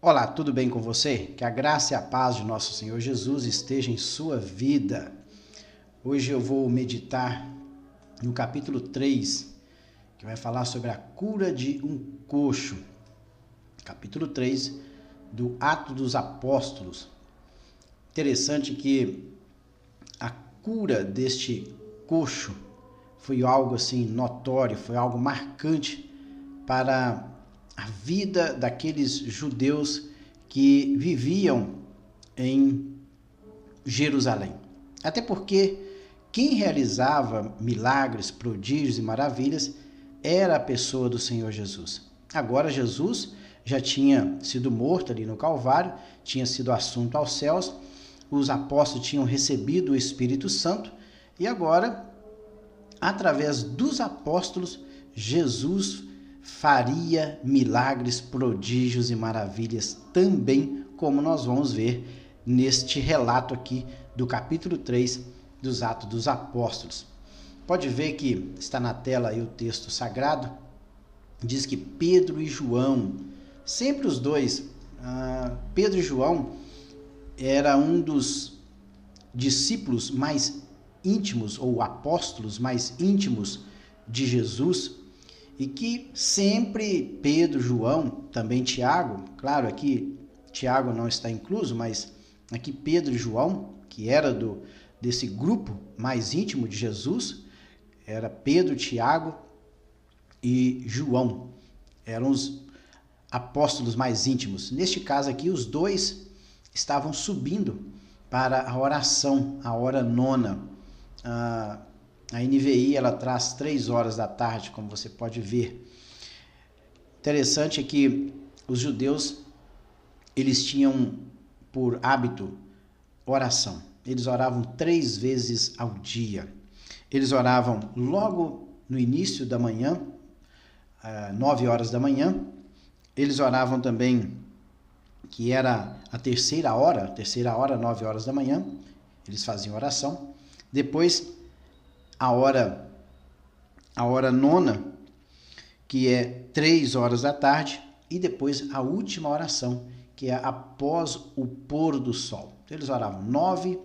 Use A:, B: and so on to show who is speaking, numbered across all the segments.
A: Olá, tudo bem com você? Que a graça e a paz de nosso Senhor Jesus esteja em sua vida. Hoje eu vou meditar no capítulo 3, que vai falar sobre a cura de um coxo. Capítulo 3 do Atos dos Apóstolos. Interessante que a cura deste coxo foi algo assim notório, foi algo marcante para a vida daqueles judeus que viviam em Jerusalém. Até porque quem realizava milagres, prodígios e maravilhas era a pessoa do Senhor Jesus. Agora Jesus já tinha sido morto ali no Calvário, tinha sido assunto aos céus, os apóstolos tinham recebido o Espírito Santo e agora, através dos apóstolos, Jesus faria milagres, prodígios e maravilhas também, como nós vamos ver neste relato aqui do capítulo 3 dos Atos dos Apóstolos. Pode ver que está na tela aí o texto sagrado, diz que Pedro e João, sempre os dois, Pedro e João era um dos discípulos mais íntimos, ou apóstolos mais íntimos de Jesus, e que sempre Pedro, João, também Tiago, claro, aqui Tiago não está incluso, mas aqui Pedro e João, que era desse grupo mais íntimo de Jesus, era Pedro, Tiago e João, eram os apóstolos mais íntimos. Neste caso aqui, os dois estavam subindo para a oração, a hora nona. A NVI ela traz 3 horas da tarde, como você pode ver. Interessante é que os judeus eles tinham por hábito oração. Eles oravam 3 vezes ao dia. Eles oravam logo no início da manhã, 9 horas da manhã. Eles oravam também, que era a terceira hora, 9 horas da manhã. Eles faziam oração. Depois a hora nona, que é 3 horas da tarde, e depois a última oração, que é após o pôr do sol. Então, eles oravam 9,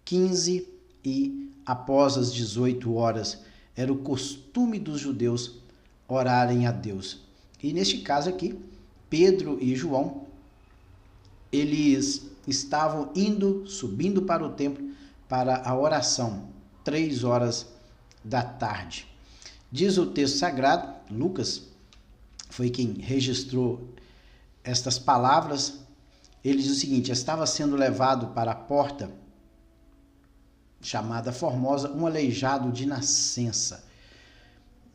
A: 15 e após as 18 horas. Era o costume dos judeus orarem a Deus. E neste caso aqui, Pedro e João, eles estavam subindo para o templo para a oração, 3 horas da tarde. Diz o texto sagrado, Lucas foi quem registrou estas palavras. Ele diz o seguinte: estava sendo levado para a porta chamada Formosa um aleijado de nascença.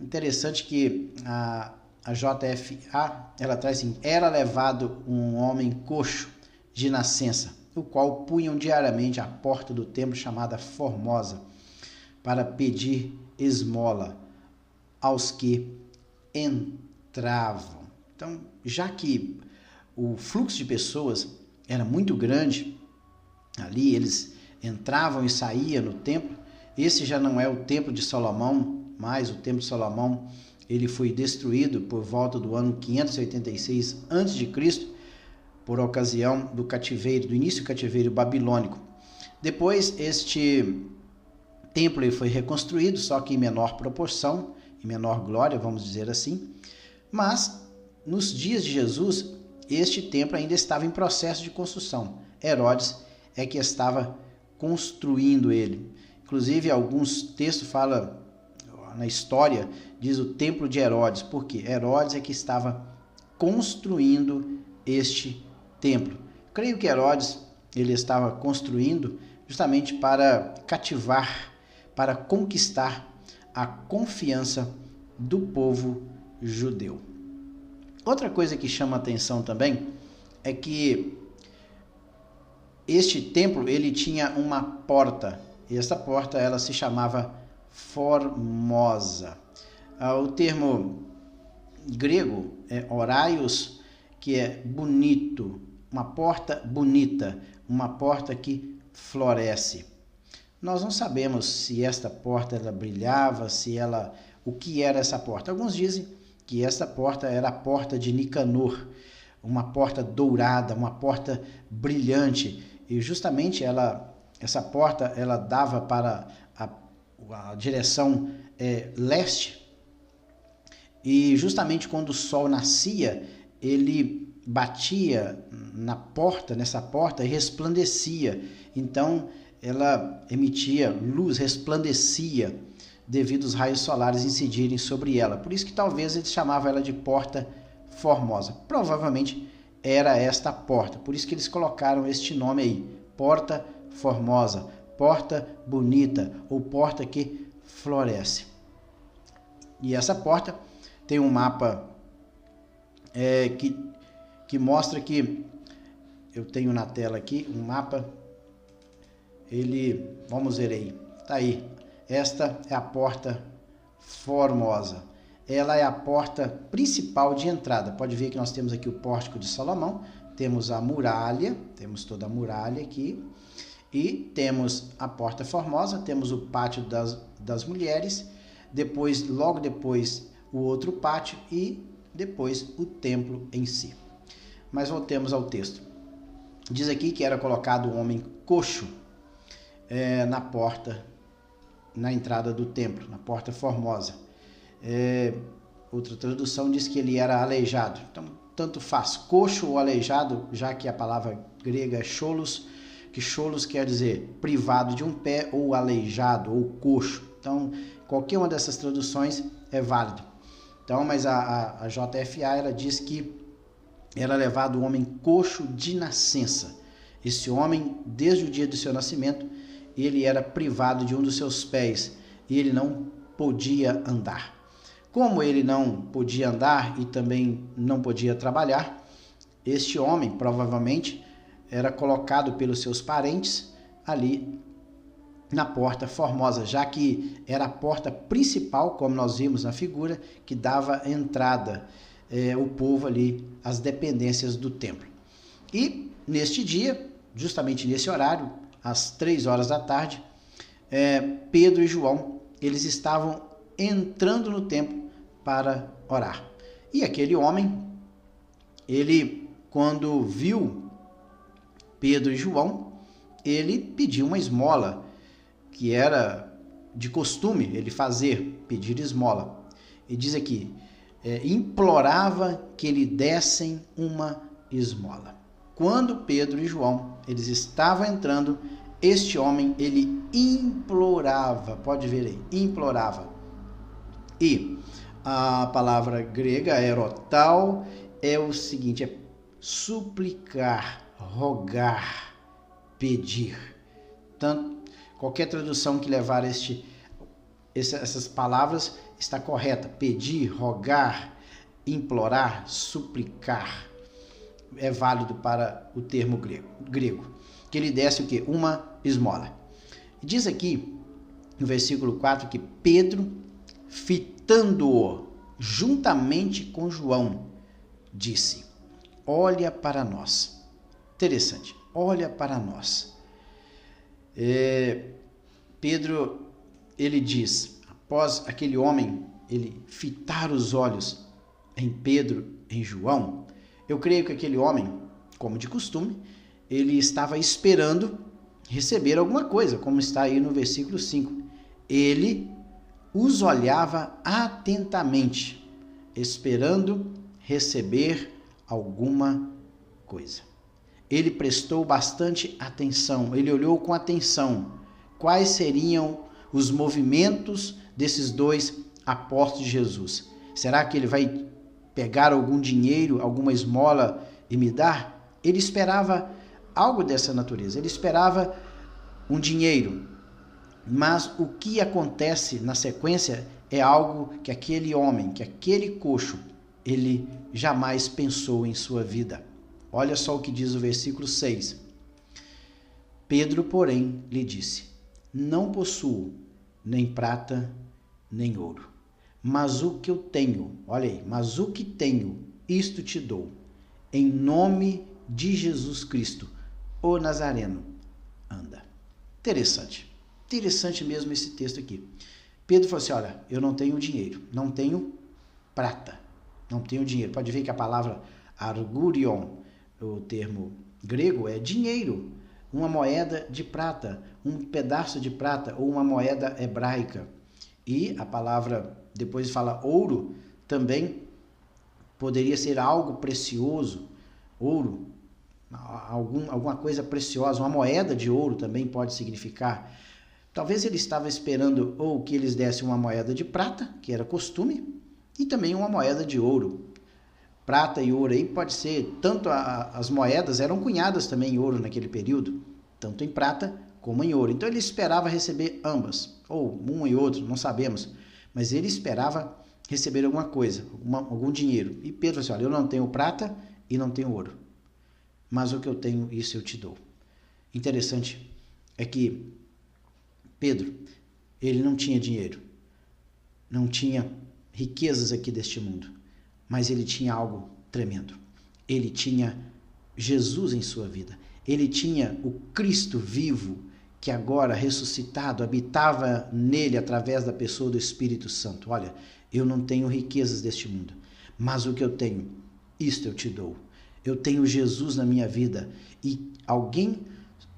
A: Interessante que a JFA, ela traz assim: era levado um homem coxo de nascença, o qual punham diariamente à porta do templo chamada Formosa, para pedir esmola aos que entravam. Então, já que o fluxo de pessoas era muito grande, ali eles entravam e saíam no templo. Esse já não é o templo de Salomão, mas o templo de Salomão ele foi destruído por volta do ano 586 a.C., por ocasião do cativeiro, do início do cativeiro babilônico. Depois, este templo foi reconstruído, só que em menor proporção, em menor glória, vamos dizer assim. Mas, nos dias de Jesus, este templo ainda estava em processo de construção. Herodes é que estava construindo ele. Inclusive, alguns textos falam, na história, diz o templo de Herodes. Por quê? Herodes é que estava construindo este templo. Creio que Herodes ele estava construindo justamente para cativar, para conquistar a confiança do povo judeu. Outra coisa que chama a atenção também é que este templo ele tinha uma porta, e essa porta ela se chamava Formosa. O termo grego é horaios, que é bonito, uma porta bonita, uma porta que floresce. Nós não sabemos se esta porta ela brilhava, o que era essa porta. Alguns dizem que esta porta era a porta de Nicanor, uma porta dourada, uma porta brilhante. E justamente essa porta ela dava para a direção leste. E justamente quando o sol nascia, ele batia nessa porta e resplandecia. Então ela emitia luz, resplandecia, devido aos raios solares incidirem sobre ela. Por isso que talvez eles chamavam ela de porta formosa. Provavelmente era esta porta. Por isso que eles colocaram este nome aí, porta formosa, porta bonita ou porta que floresce. E essa porta tem um mapa que mostra que, eu tenho na tela aqui um mapa, vamos ver aí, tá aí, esta é a porta formosa, ela é a porta principal de entrada. Pode ver que nós temos aqui o pórtico de Salomão, temos a muralha, temos toda a muralha aqui, e temos a porta formosa, temos o pátio das mulheres, logo depois o outro pátio e depois o templo em si. Mas voltemos ao texto. Diz aqui que era colocado um homem coxo na porta, na entrada do templo, na porta formosa. Outra tradução diz que ele era aleijado. Então, tanto faz, coxo ou aleijado, já que a palavra grega é cholos, que cholos quer dizer privado de um pé, ou aleijado, ou coxo. Então, qualquer uma dessas traduções é válido. Então, mas a JFA, ela diz que era levado um homem coxo de nascença. Esse homem, desde o dia do seu nascimento, ele era privado de um dos seus pés e ele não podia andar. Como ele não podia andar e também não podia trabalhar, este homem provavelmente era colocado pelos seus parentes ali na porta formosa, já que era a porta principal, como nós vimos na figura, que dava entrada o povo ali, as dependências do templo. E neste dia, justamente nesse horário, às 3 horas da tarde, Pedro e João, eles estavam entrando no templo para orar. E aquele homem, ele, quando viu Pedro e João, ele pediu uma esmola, que era de costume ele pedir esmola. E diz aqui, implorava que lhe dessem uma esmola. Quando Pedro e João, eles estavam entrando, este homem, ele implorava, pode ver aí, implorava. E a palavra grega, erotal, é o seguinte, é suplicar, rogar, pedir. Tanto, qualquer tradução que levar essas palavras está correta. Pedir, rogar, implorar, suplicar. É válido para o termo grego. Que ele desse o quê? Uma esmola. Diz aqui, no versículo 4, que Pedro, fitando-o juntamente com João, disse, olha para nós. Interessante, olha para nós. Pedro, ele diz, após aquele homem, ele fitar os olhos em Pedro, em João, eu creio que aquele homem, como de costume, ele estava esperando receber alguma coisa, como está aí no versículo 5. Ele os olhava atentamente, esperando receber alguma coisa. Ele prestou bastante atenção, ele olhou com atenção quais seriam os movimentos desses dois apóstolos de Jesus. Será que ele vai pegar algum dinheiro, alguma esmola e me dar? Ele esperava algo dessa natureza, ele esperava um dinheiro. Mas o que acontece na sequência é algo que aquele homem, que aquele coxo, ele jamais pensou em sua vida. Olha só o que diz o versículo 6. Pedro, porém, lhe disse, não possuo nem prata, nem ouro, mas o que eu tenho, olha aí, mas o que tenho, isto te dou, em nome de Jesus Cristo, o Nazareno, anda. Interessante mesmo esse texto aqui. Pedro falou assim, olha, eu não tenho dinheiro, não tenho prata, não tenho dinheiro. Pode ver que a palavra Argurion, o termo grego, é dinheiro, uma moeda de prata, um pedaço de prata ou uma moeda hebraica. E a palavra, depois fala ouro, também poderia ser algo precioso, ouro, alguma coisa preciosa, uma moeda de ouro também pode significar. Talvez ele estava esperando ou que eles dessem uma moeda de prata, que era costume, e também uma moeda de ouro. Prata e ouro aí pode ser, tanto as moedas eram cunhadas também em ouro naquele período, tanto em prata como em ouro. Então ele esperava receber ambas, ou um e outro, não sabemos, mas ele esperava receber alguma coisa, algum dinheiro. E Pedro falou assim, olha, eu não tenho prata e não tenho ouro, mas o que eu tenho, isso eu te dou. Interessante é que Pedro, ele não tinha dinheiro, não tinha riquezas aqui deste mundo, mas ele tinha algo tremendo. Ele tinha Jesus em sua vida. Ele tinha o Cristo vivo, que agora ressuscitado, habitava nele através da pessoa do Espírito Santo. Olha, eu não tenho riquezas deste mundo, mas o que eu tenho, isto eu te dou. Eu tenho Jesus na minha vida e alguém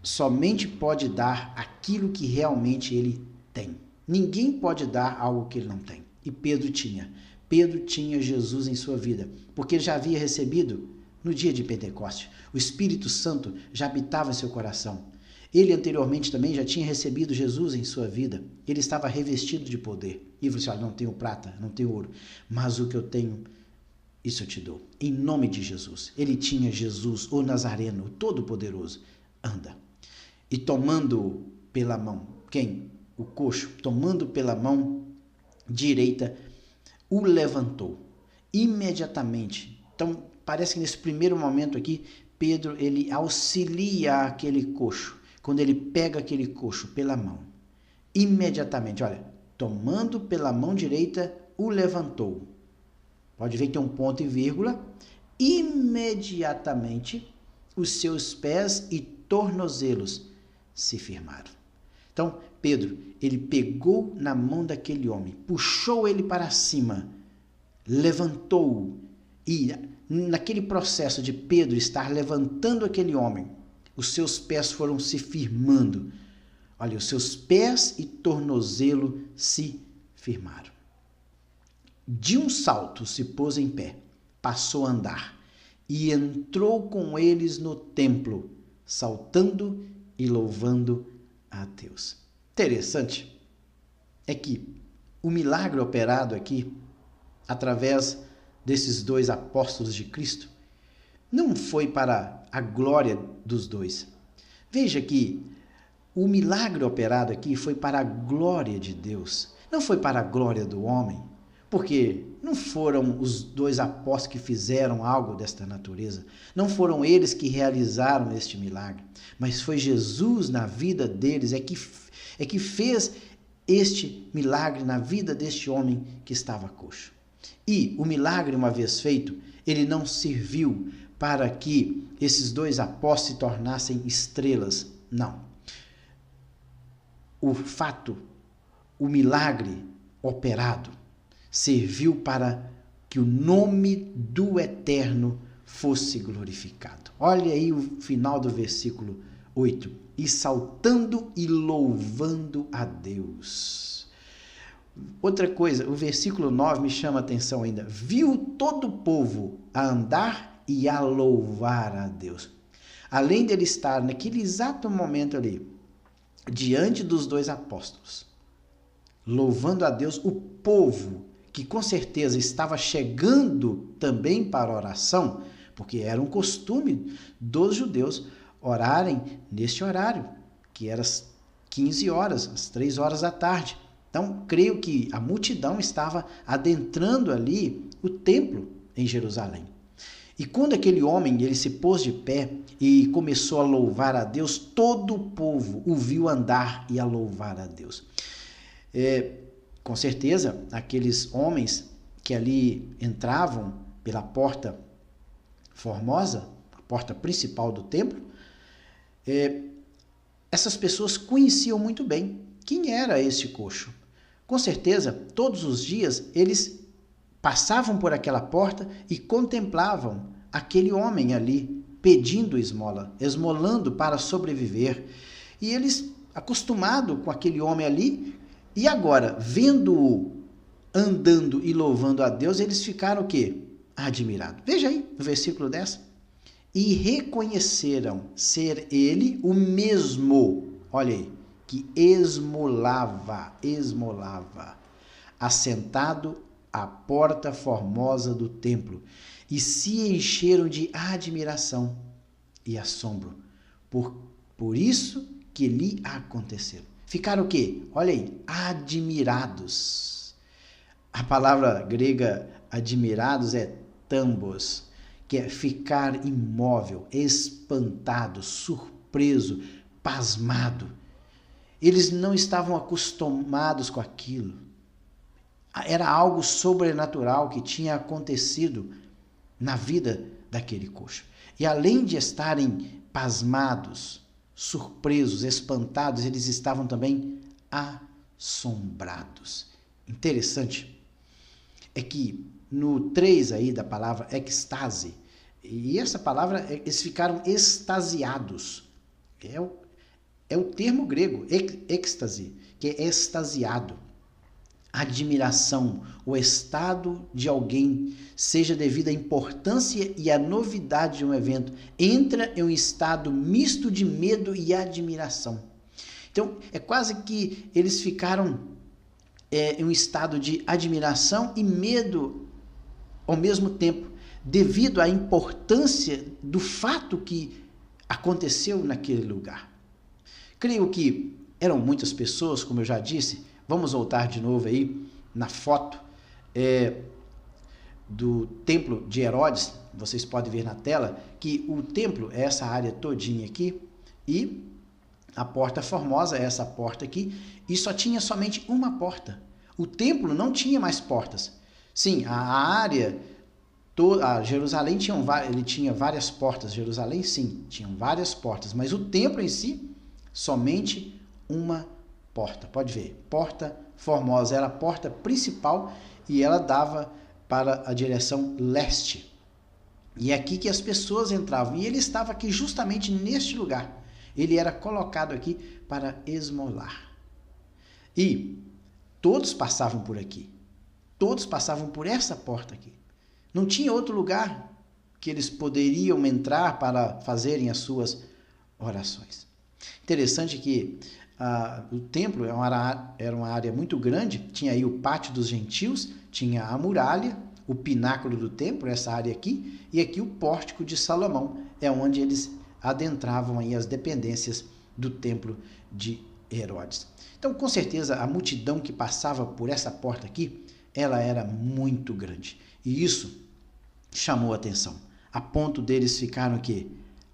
A: somente pode dar aquilo que realmente ele tem. Ninguém pode dar algo que ele não tem. E Pedro tinha. Pedro tinha Jesus em sua vida, porque ele já havia recebido no dia de Pentecostes. O Espírito Santo já habitava em seu coração. Ele anteriormente também já tinha recebido Jesus em sua vida. Ele estava revestido de poder. E falou assim, olha, não tenho prata, não tenho ouro, mas o que eu tenho, isso eu te dou. Em nome de Jesus. Ele tinha Jesus, o Nazareno, o Todo-Poderoso. Anda. E tomando pela mão, quem? O coxo, tomando pela mão direita, o levantou imediatamente. Então, parece que nesse primeiro momento aqui, Pedro, ele auxilia aquele coxo. Quando ele pega aquele coxo pela mão, imediatamente, olha, tomando pela mão direita, o levantou. Pode ver que tem um ponto e vírgula. Imediatamente, os seus pés e tornozelos se firmaram. Então, Pedro, ele pegou na mão daquele homem, puxou ele para cima, levantou-o, e naquele processo de Pedro estar levantando aquele homem, os seus pés foram se firmando. Olha, os seus pés e tornozelo se firmaram. De um salto se pôs em pé, passou a andar e entrou com eles no templo, saltando e louvando a Deus. Interessante é que o milagre operado aqui, através desses dois apóstolos de Cristo, não foi para a glória dos dois. Veja que o milagre operado aqui foi para a glória de Deus, não foi para a glória do homem, porque não foram os dois apóstolos que fizeram algo desta natureza, não foram eles que realizaram este milagre, mas foi Jesus na vida deles, é que fez este milagre na vida deste homem que estava coxo. E o milagre, uma vez feito, ele não serviu para que esses dois apóstolos se tornassem estrelas, não. O milagre operado serviu para que o nome do Eterno fosse glorificado. Olha aí o final do versículo 8. E saltando e louvando a Deus. Outra coisa, o versículo 9 me chama a atenção ainda. Viu todo o povo a andar e a louvar a Deus. Além dele estar naquele exato momento ali, diante dos dois apóstolos, louvando a Deus, o povo, que com certeza estava chegando também para a oração, porque era um costume dos judeus orarem neste horário, que era às 15 horas, às 3 horas da tarde. Então, creio que a multidão estava adentrando ali o templo em Jerusalém. E quando aquele homem ele se pôs de pé e começou a louvar a Deus, todo o povo o viu andar e a louvar a Deus. Com certeza, aqueles homens que ali entravam pela porta formosa, a porta principal do templo, essas pessoas conheciam muito bem quem era esse coxo. Com certeza, todos os dias eles passavam por aquela porta e contemplavam aquele homem ali pedindo esmola, esmolando para sobreviver. E eles, acostumados com aquele homem ali, e agora, vendo-o andando e louvando a Deus, eles ficaram o quê? Admirados. Veja aí, no versículo 10. E reconheceram ser ele o mesmo, olha aí, que esmolava, assentado à porta formosa do templo, e se encheram de admiração e assombro por isso que lhe aconteceu. Ficaram o quê? Olha aí, admirados. A palavra grega admirados é tambos, que é ficar imóvel, espantado, surpreso, pasmado. Eles não estavam acostumados com aquilo. Era algo sobrenatural que tinha acontecido na vida daquele coxo. E além de estarem pasmados, surpresos, espantados, eles estavam também assombrados. Interessante é que no 3 aí da palavra ecstase, e essa palavra, eles ficaram extasiados. É o termo grego, êxtase, que é extasiado. Admiração, o estado de alguém, seja devido à importância e à novidade de um evento, entra em um estado misto de medo e admiração. Então, é quase que eles ficaram em um estado de admiração e medo ao mesmo tempo, devido à importância do fato que aconteceu naquele lugar. Creio que eram muitas pessoas, como eu já disse. Vamos voltar de novo aí na foto do templo de Herodes. Vocês podem ver na tela que o templo é essa área todinha aqui e a porta formosa é essa porta aqui, e só tinha somente uma porta. O templo não tinha mais portas. Sim, a área toda, Jerusalém ele tinha várias portas. Jerusalém, sim, tinham várias portas, mas o templo em si, somente uma porta. Pode ver, porta formosa era a porta principal e ela dava para a direção leste. E é aqui que as pessoas entravam. E ele estava aqui justamente neste lugar. Ele era colocado aqui para esmolar. E todos passavam por aqui. Todos passavam por essa porta aqui. Não tinha outro lugar que eles poderiam entrar para fazerem as suas orações. Interessante que o templo era uma área muito grande. Tinha aí o pátio dos gentios, tinha a muralha, o pináculo do templo, essa área aqui, e aqui o pórtico de Salomão, é onde eles adentravam aí as dependências do templo de Herodes. Então, com certeza, a multidão que passava por essa porta aqui, ela era muito grande. E isso chamou a atenção, a ponto deles ficaram aqui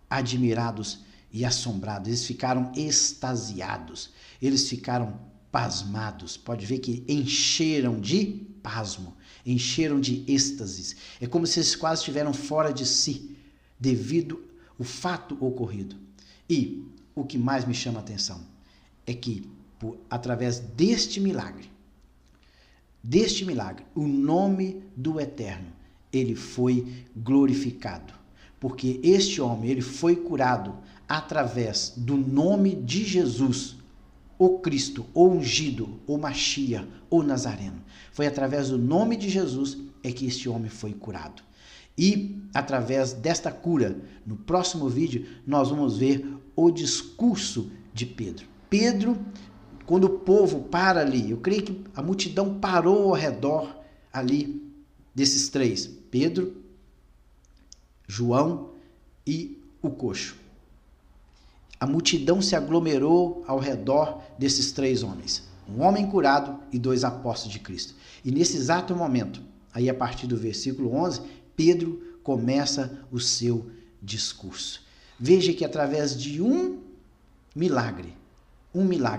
A: admirados e assombrados. Eles ficaram extasiados, eles ficaram pasmados. Pode ver que encheram de pasmo, encheram de êxtases. É como se eles quase estiveram fora de si, devido ao fato ocorrido. E o que mais me chama a atenção é que, através deste milagre, o nome do Eterno, ele foi glorificado. Porque este homem, ele foi curado através do nome de Jesus, o Cristo, o ungido, o Mashiach, o Nazareno. Foi através do nome de Jesus é que este homem foi curado. E através desta cura, no próximo vídeo, nós vamos ver o discurso de Pedro. Pedro, quando o povo para ali, eu creio que a multidão parou ao redor ali desses três, Pedro, João e o coxo. A multidão se aglomerou ao redor desses três homens, um homem curado e dois apóstolos de Cristo. E nesse exato momento, aí a partir do versículo 11, Pedro começa o seu discurso. Veja que através de um milagre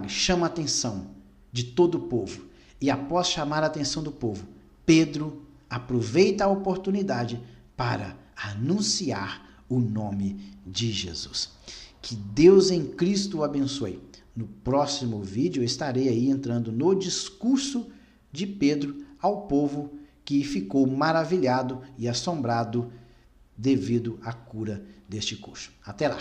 A: chama a atenção de todo o povo. E após chamar a atenção do povo, Pedro aproveita a oportunidade para anunciar o nome de Jesus. Que Deus em Cristo o abençoe. No próximo vídeo eu estarei aí entrando no discurso de Pedro ao povo que ficou maravilhado e assombrado devido à cura deste coxo. Até lá!